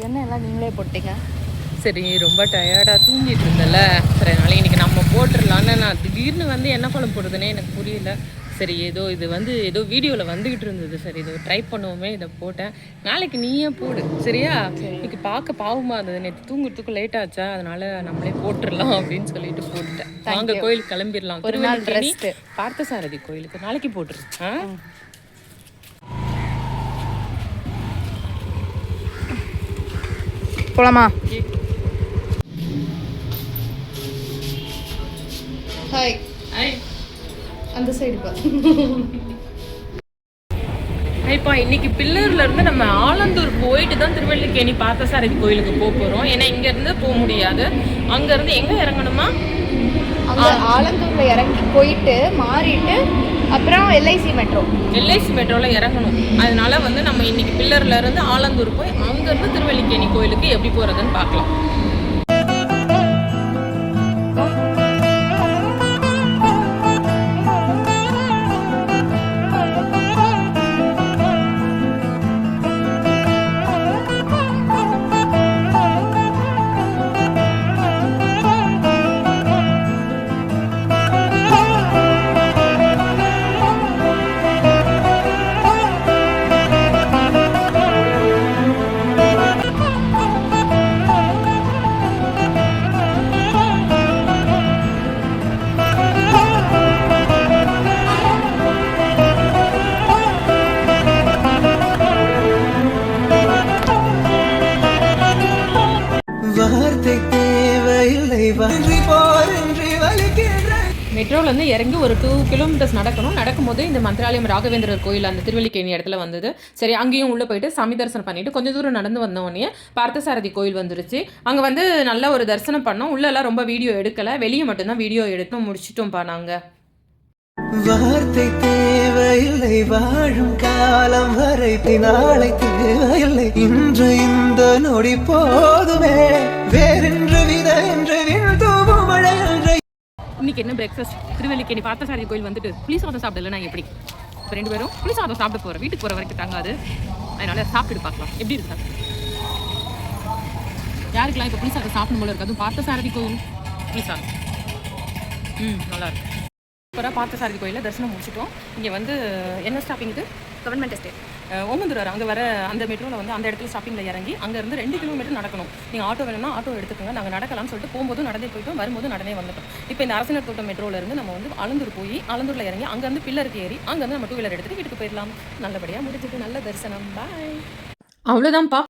எண்ணெய் எல்லாம் நீங்களே போட்டீங்க? சரி, ரொம்ப டயர்டாக தூங்கிட்டு இருந்தல, சரி அதனால இன்னைக்கு நம்ம போட்டுடலான்னு நான் திடீர்னு வந்து என்ன குழம்பு போடுறதுனே எனக்கு புரியல. சரி ஏதோ வீடியோவில் வந்துக்கிட்டு இருந்தது, சரி இதை ட்ரை பண்ணுவோமே, இதை போட்டேன். நாளைக்கு நீயே போடு சரியா? இன்னைக்கு பார்க்க பாவமாக இருந்தது, நேற்று தூங்குறதுக்கு லேட் ஆச்சா, அதனால நம்மளே போட்டுடலாம் அப்படின்னு சொல்லிட்டு போட்டுட்டேன். வாங்க கோயிலுக்கு கிளம்பிடலாம். திருவள்ளுவரணி பார்த்தசாரதி கோயிலுக்கு நாளைக்கு போட்டுருக்கேன். போலாமா? ஹாய். அந்த சைடு பா. இப்போ இன்னைக்கு பில்லூர்ல இருந்து நம்ம ஆலந்தூர் போயிட்டு தான் திருவல்லிக்கேணி பார்த்தசாரதி கோயிலுக்கு போக போகிறோம். ஏன்னா இங்கேருந்து போக முடியாது. அங்கேருந்து எங்கே இறங்கணுமா? அங்கே ஆலந்தூர்ல இறங்கி போயிட்டு மாறிட்டு அப்புறம் எல்ஐசி மெட்ரோவில் இறங்கணும். அதனால வந்து நம்ம இன்னைக்கு பில்லர்ல இருந்து ஆலந்தூர் போய் அங்கேருந்து திருவல்லிக்கேணி கோயிலுக்கு எப்படி போகிறதுன்னு பார்க்கலாம். மெட்ரோலேருந்து இறங்கி ஒரு 2 கிலோமீட்டர்ஸ் நடக்கணும். நடக்கும்போது இந்த மந்திராலயம் ராகவேந்திரர் கோயில் அந்த திருவல்லிக்கேணி இடத்துல வந்தது. சரி, அங்கேயும் உள்ளே போயிட்டு சாமி தரிசனம் பண்ணிட்டு கொஞ்சம் தூரம் நடந்து வந்தோடனே பார்த்தசாரதி கோயில் வந்துருச்சு. அங்கே வந்து நல்ல ஒரு தரிசனம் பண்ணோம். உள்ளெல்லாம் ரொம்ப வீடியோ எடுக்கலை, வெளியே மட்டும்தான் வீடியோ எடுத்து முடிச்சிட்டோம்ப்பா. நாங்கள் வார்த்தை தேவையில்லை, வாழும் காலம் வரை நாளை தேவையில்லை, இன்று இந்த நொடி போதுமே, வேறென்று வித என்று தூவும் மழை. இன்னைக்கு என்ன பிரேக்ஃபாஸ்ட்? திருவல்லிக்கேணி பார்த்தசாரதி கோயில் வந்துட்டு புளி சாதம் சாப்பிடல. நான் எப்படி இப்போ 2 பேரும் புளி சாதம் சாப்பிட போகிறோம். வீட்டுக்கு போகிற வரைக்கும் தாங்காது, அதனால சாப்பிட்டு பார்க்கலாம் எப்படி இருக்கு. யாருக்கெல்லாம் இப்போ புளி சாதம் சாப்பிடும் போல இருக்கு? அதுவும் பார்த்தசாரதி கோயில் புளி சாதம் நல்லா இருக்கு. அப்புறம் பார்த்தசாரதி கோயிலில் தரிசனம் முடிச்சிட்டோம். இங்கே வந்து என்ன ஸ்டாப்பிங்? இது கவர்மெண்ட் எஸ்டேட் ஓமந்தூர். அங்கே வர அந்த மெட்ரோவில் வந்து அந்த இடத்துல ஸ்டாப்பிங்கில் இறங்கி அங்கேருந்து 2 கிலோமீட்டர் நடக்கணும். நீங்கள் ஆட்டோ வேணும்னா ஆட்டோ எடுத்துக்கோங்க. நாங்கள் நடக்கலாம்னு சொல்லிட்டு போகும்போது நடந்தே போயிட்டோம், வரும்போது நடந்தே வந்துட்டோம். இப்போ இந்த அரசினர் தோட்டம் மெட்ரோவில் இருந்து நம்ம வந்து ஆலந்தூர் போய் ஆலந்தூரில் இறங்கி அங்கேருந்து பில்லருக்கு ஏறி அங்கேருந்து நம்ம 2 வீலர் எடுத்துகிட்டு வீட்டுக்கு போயிடலாம். நல்லபடியாக முடிஞ்சிட்டு நல்ல தரிசனம். பாய். அவ்வளோதான்ப்பா.